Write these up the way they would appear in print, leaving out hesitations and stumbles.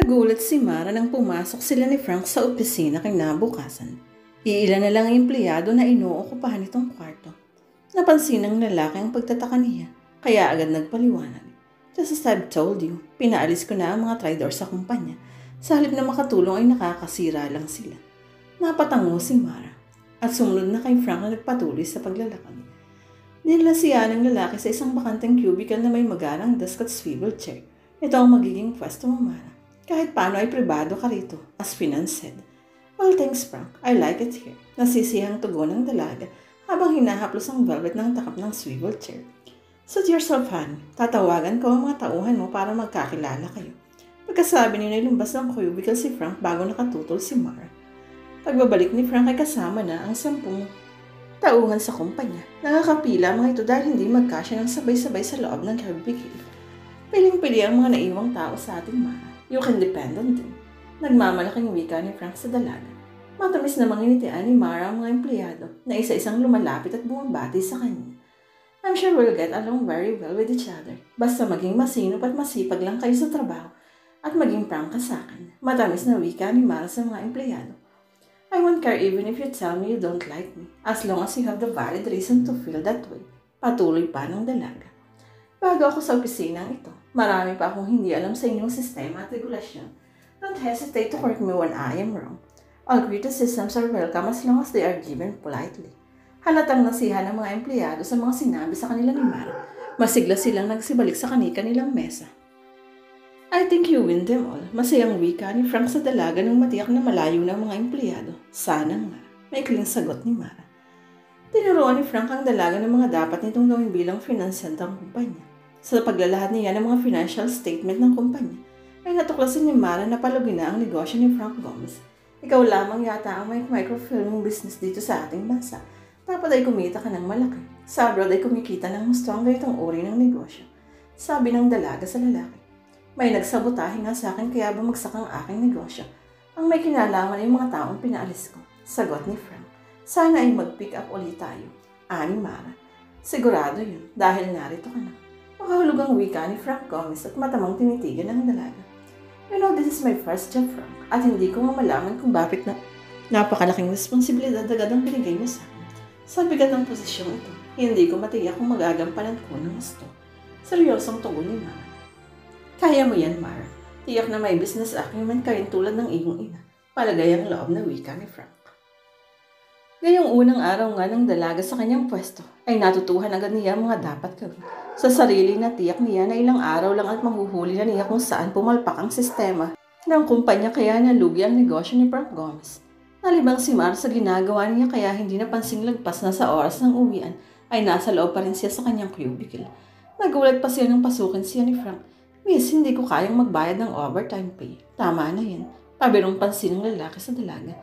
Nagulat si Mara nang pumasok sila ni Frank sa opisina kinabukasan. Iilan na lang ang empleyado na inuokupahan itong kwarto. Napansin ng lalaki ang pagtataka niya, kaya agad nagpaliwanag. Just as I've told you, pinaalis ko na ang mga traidor sa kumpanya. Sa halip na makatulong ay nakakasira lang sila. Napatango si Mara at sumunod na kay Frank na nagpatuloy sa paglalakad. Dinala ng lalaki sa isang bakanteng cubicle na may magarang desk at swivel chair. Ito ang magiging pwesto mo, Mara. Kahit paano ay pribado ka rito, as Finance said. Well, thanks, Frank. I like it here. Nasisihang tugon ng dalaga habang hinahaplos ang velvet ng takap ng swivel chair. Suit yourself, honey. Tatawagan ko ang mga tauhan mo para magkakilala kayo. Pagkasabi niya na lumbas ng cubicle si Frank bago nakatutol si Mara. Pagbabalik ni Frank ay kasama na ang 10 tauhan sa kumpanya. Nakakapila mga ito dahil hindi magkasya ng sabay-sabay sa loob ng cubicle. Piling-pili ang mga naiwang tao sa ating Mara. You can depend on them. Nagmamalaking wika ni Frank sa dalaga. Matamis na manginitian ni Mara ang mga empleyado na isa-isang lumalapit at bumabati sa kanya. I'm sure we'll get along very well with each other. Basta maging masinop at masipag lang kayo sa trabaho at maging frank ka sa akin. Matamis na wika ni Mara sa mga empleyado. I won't care even if you tell me you don't like me, as long as you have the valid reason to feel that way. Patuloy pa ng dalaga. Bago ako sa opisinang ito, marami pa akong hindi alam sa inyong sistema at regulasyon. Don't hesitate to correct me when I am wrong. All criticisms are welcome as long as they are given politely. Halatang nasihan ng mga empleyado sa mga sinabi sa kanila ni Mara. Masigla silang nagsibalik sa kanilang mesa. I think you win them all. Masayang wika ni Frank sa dalaga nang matiyak na malayo ng mga empleyado. Sana nga. Maikling sagot ni Mara. Tinuruan ni Frank ang dalaga ng mga dapat nitong gawin bilang financier ng kumpanya. Sa paglalahad niya ng mga financial statement ng kumpanya, ay natuklasan ni Mara na palugin na ang negosyo ni Frank Gomez. Ikaw lamang yata ang may microfilming business dito sa ating bansa. Dapat ay kumita ka ng malaki. Sa abroad ay kumikita ng mas ang ganitong uri ng negosyo. Sabi ng dalaga sa lalaki. May nagsabotahe nga sa akin kaya bumagsak ang aking negosyo. Ang may kinalaman ay mga taong pinaalis ko. Sagot ni Frank. Sana ay mag-pick up ulit tayo. Ani Mara. Sigurado yun dahil narito ka na. Makahulog ang wika ni Frank Gomez at matamang tinitigan ng dalaga. You know, this is my first job, Frank. At hindi ko malaman kung bakit na napakalaking responsibilidad agad ang binigay mo sa akin. Sa bigat ng posisyong ito, hindi ko matiyak kung magagampanan ko ng gusto. Seryosong tugon ni Mara. Kaya mo yan, Mara. Tiyak na may business acumen ka rin tulad ng iyong ina. Palagay ang loob na wika ni Frank. Ngayong unang araw nga ng dalaga sa kanyang pwesto, ay natutuhan agad niya mga dapat gawin. Sa sarili na tiyak niya na ilang araw lang at mahuhuli na niya kung saan pumalpak ang sistema ng kumpanya kaya nalugi ang negosyo ni Frank Gomez. Nalibang si Mar sa ginagawa niya kaya hindi napansing lagpas na sa oras ng uwian ay nasa loob pa rin siya sa kanyang cubicle. Nagulat pa siya nang pasukin siya ni Frank. Miss, hindi ko kayang magbayad ng overtime pay. Tama na yan. Pabirong pansin ng lalaki sa dalaga.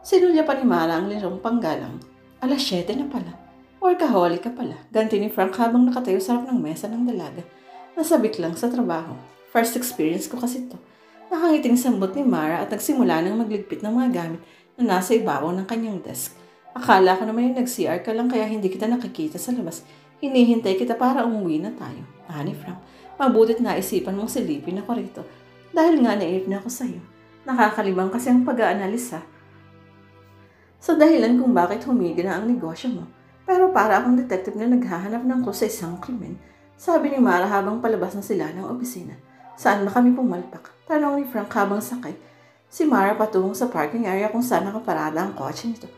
Sinulya pa ni Mara ang lirong panggalang. 7:00 na pala. Workaholic ka pala. Ganti ni Frank habang nakatayo sa harap ng mesa ng dalaga. Nasabik lang sa trabaho. First experience ko kasi to. Nakangiting sambot ni Mara at nagsimula ng magligpit ng mga gamit na nasa ibabaw ng kanyang desk. Akala ko naman yung nag-CR ka lang kaya hindi kita nakikita sa labas. Hinihintay kita para umuwi na tayo. Ni Frank, mabutit na isipan mong silipin ako rito. Dahil nga nairip na ako sa'yo. Nakakalibang kasi ang pag-aanalisa sa dahilan kung bakit humigi na ang negosyo mo. Pero para akong detective na naghahanap ng clue sa isang krimen, sabi ni Mara habang palabas na sila ng opisina. Saan ba kami pumalpak? Tanong ni Frank habang sakay. Si Mara patungong sa parking area kung saan nakaparada ang kotse nito.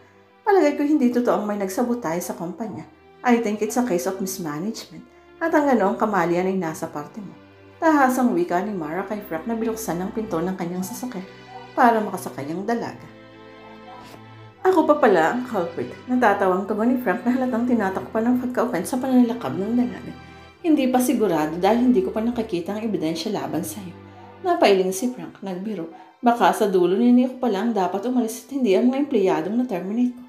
Palagay ko hindi totoong may nagsabotay sa kumpanya. I think it's a case of mismanagement. At ang ganoong kamalian ay nasa parte mo. Tahasang wika ni Mara kay Frank na binuksan ng pinto ng kanyang sasakyan para makasakay ang dalaga. Ako pa pala ang culprit. Natatawang tugon ni Frank na halatang tinatakpan ng pagka-offense sa pananalakab ng dalaga. Hindi pa sigurado dahil hindi ko pa nakikita ang ebidensya laban sa'yo. Napailing si Frank, nagbiro. Baka sa dulo niya ko pala ang dapat umalis at hindi ang mga empleyadong na-terminate ko.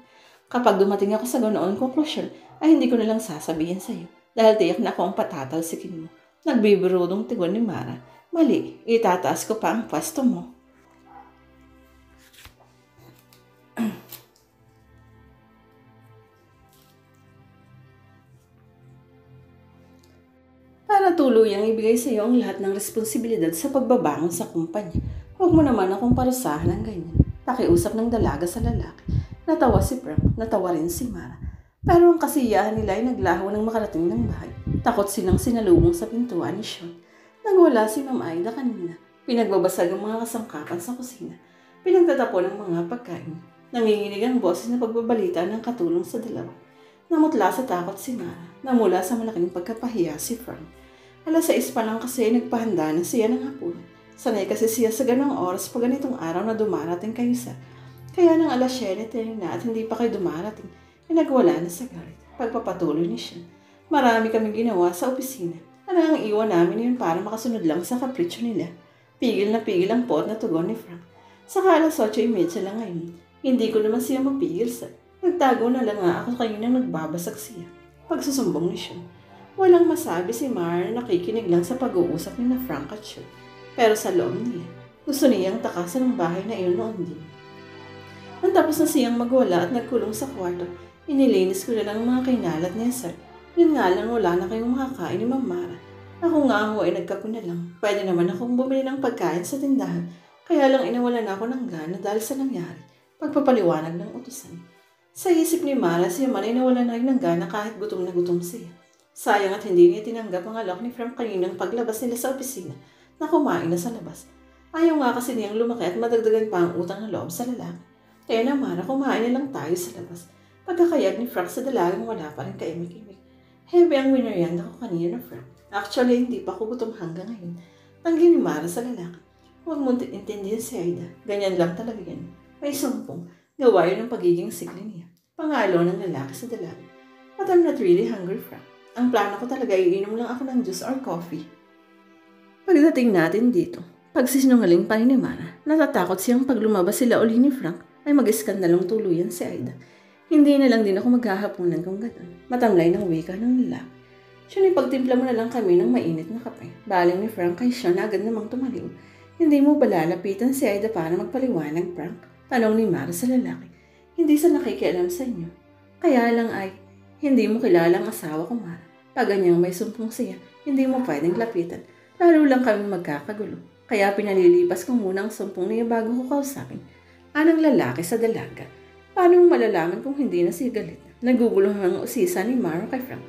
Kapag dumating ako sa ganoon konklusyon, ay hindi ko nalang sasabihin sa'yo dahil tiyak na ako ang patatalsikin mo. Nagbibirudong tugon ni Mara. Mali, itataas ko pa ang pwesto mo. tuluyang ibigay sa iyo ang lahat ng responsibilidad sa pagbabangon sa kumpanya. Huwag mo naman akong parusahan ng ganyan. Pakiusap ng dalaga sa lalaki. Natawa si Frank, natawa rin si Mara. Pero ang kasiyahan nila ay naglaho ng makarating ng bahay. Takot silang sinalubong sa pintuan ni Sean. Nagwala si Ma'am Aida kanina. Pinagbabasag ang mga kasangkapan sa kusina. Pinagtatapon ang mga pagkain. Nanginginig ang boses na pagbabalita ng katulong sa dalawa. Namutla sa takot si Mara. Namula sa malaking pagkapahiya si Frank. Alas 6 pa lang kasi nagpahanda na siya ng hapunan. Sanay kasi siya sa ganong oras pag ganitong araw na dumarating kayo sa. Kaya nang alas 7 na at hindi pa kayo dumarating, ay nagwala na sa galit. Pagpapatuloy ni Sean. Marami kaming ginawa sa opisina. Ano ang iwan namin yun para makasunod lang sa kapritsyo nila. Pigil na pigil ang pot na tugon ni Frank. Saka alas 8:30 lang ngayon. Hindi ko naman siya mapigil sa. Nagtago na lang nga ako kayo nang nagbabasag siya. Pagsusumbong ni Sean. Walang masabi si Mara na nakikinig lang sa pag-uusap ni na Frank at Sean. Pero sa loob niya, gusto niyang takasan ang bahay na iyon noon din. Nang tapos na siyang magwala at nagkulong sa kwarto, inilinis ko na lang ang mga kainalat niya, sir. Yun nga lang wala na kayong makakain ni Ma'am Mara. Ako nga ako ay nagkapuna lang. Pwede naman akong bumili ng pagkain sa tindahan. Kaya lang inawalan ako ng gana dahil sa nangyari. Pagpapaliwanag ng utusan. Sa isip ni Mara, siya man ay nawalan na rin ng gana kahit gutom na gutom siya. Sayang at hindi niya tinanggap ang alok ni Frank kaninang paglabas nila sa opisina na kumain na sa labas. Ayaw nga kasi niyang lumaki at madagdagan pa ang utang na loob sa lalaki. Kaya na Mara, kumain na lang tayo sa labas. Pagkakayag ni Frank sa dalagang wala pa rin kaimik-imik. Heavy ang winarianda ko kanina na Frank. Actually, hindi pa ako gutom hanggang ngayon. Tanggi ni Mara sa lalaki. Huwag mo intindihan si Aida. Ganyan lang talaga yan. May sumpong. Gawa yun ng pagiging sigli niya. Pangalo ng lalaki sa dalaga. But I'm not really hungry, Frank. Ang plano ko talaga ay iinom lang ako ng juice or coffee. Pagdating natin dito, pagsisinungaling pa ni Mara, natatakot siyang pag lumabas sila uli ni Frank ay mag-iskandalong tuluyan si Aida. Hindi na lang din ako maghahaponan kung gano'n. Matamlay ng wika ng lalaki. Siya pagtimpla mo na lang kami ng mainit na kape. Baling ni Frank kay siya na agad namang tumaliw. Hindi mo ba lalapitan si Aida para magpaliwanag, Frank? Tanong ni Mara sa lalaki. Hindi sa nakikialam sa inyo. Kaya lang ay, hindi mo kilala ang asawa ko, Mara. Pag ganyang may sumpong siya, hindi mo pwedeng lapitan. Lalo lang kami magkakagulo. Kaya pinalilipas ko muna ang sumpong niya bago ko kausapin. Anong lalaki sa dalaga? Paano mo malalaman kung hindi na siya galit? Nagugulo ang usisa ni Mara kay Frank.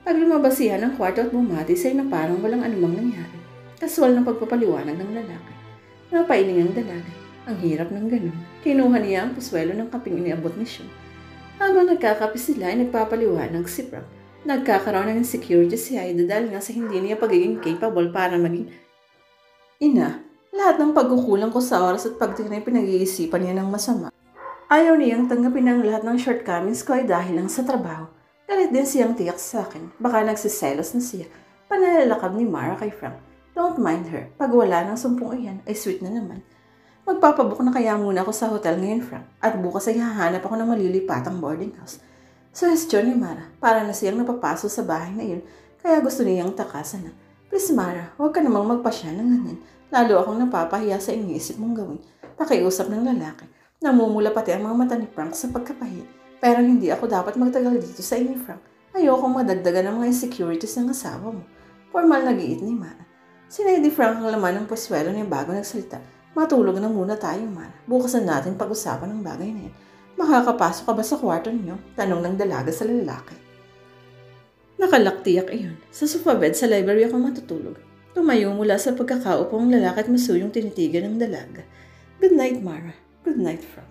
Pag lumabas siya ng kwarto at bumati siya na parang walang anumang nangyari. Kaswal ng pagpapaliwanag ng lalaki. Napailing ang dalaga. Ang hirap ng ganun. Kinuha niya ang puswelo ng kaping iniabot ni Sean. Habang nagkakape sila ay nagpapaliwanag si Frank. Nagkakaroon ng insecurity si Aida dahil nga sa hindi niya pagiging capable para maging ina. Lahat ng pagkukulang ko sa oras at pagtingin ay pinag-iisipan niya ng masama. Ayaw niyang tanggapin ang lahat ng shortcomings ko ay dahil lang sa trabaho. Galit din siyang tiyak sa akin. Baka nagsiselos na siya. Panalalakab ni Mara kay Frank. Don't mind her. Pag wala ng sumpong iyan, ay sweet na naman. Magpapabook na kaya muna ako sa hotel ngayon, Frank. At bukas ay hahanap ako ng malilipatang boarding house. Suhestyon ni Mara. Para na siyang napapaso sa bahay na iyon. Kaya gusto niyang takasan na. Please, Mara, huwag ka namang magpasya ng ganyan. Lalo akong napapahiya sa iniisip mong gawin. Pakiusap ng lalaki. Namumula pati ang mga mata ni Frank sa pagkapahiya. Pero hindi ako dapat magtagal dito sa inyo, Frank. Ayokong madagdagan ng mga insecurities ng asawa mo. Formal na giit ni Mara. Sinay di Frank ang laman ng paswelo niya bago nagsalita. Matulog na muna tayo, Mara. Bukas na natin pag-usapan ng bagay na yan. Makakapasok ka ba sa kwarto niyo? Tanong ng dalaga sa lalaki. Nakalaktiyak iyon. Sa sofa bed sa library ako matutulog. Tumayo mula sa pagkakaupo ang lalaki at masuyong tinitigan ng dalaga. Good night, Mara. Good night, Frank.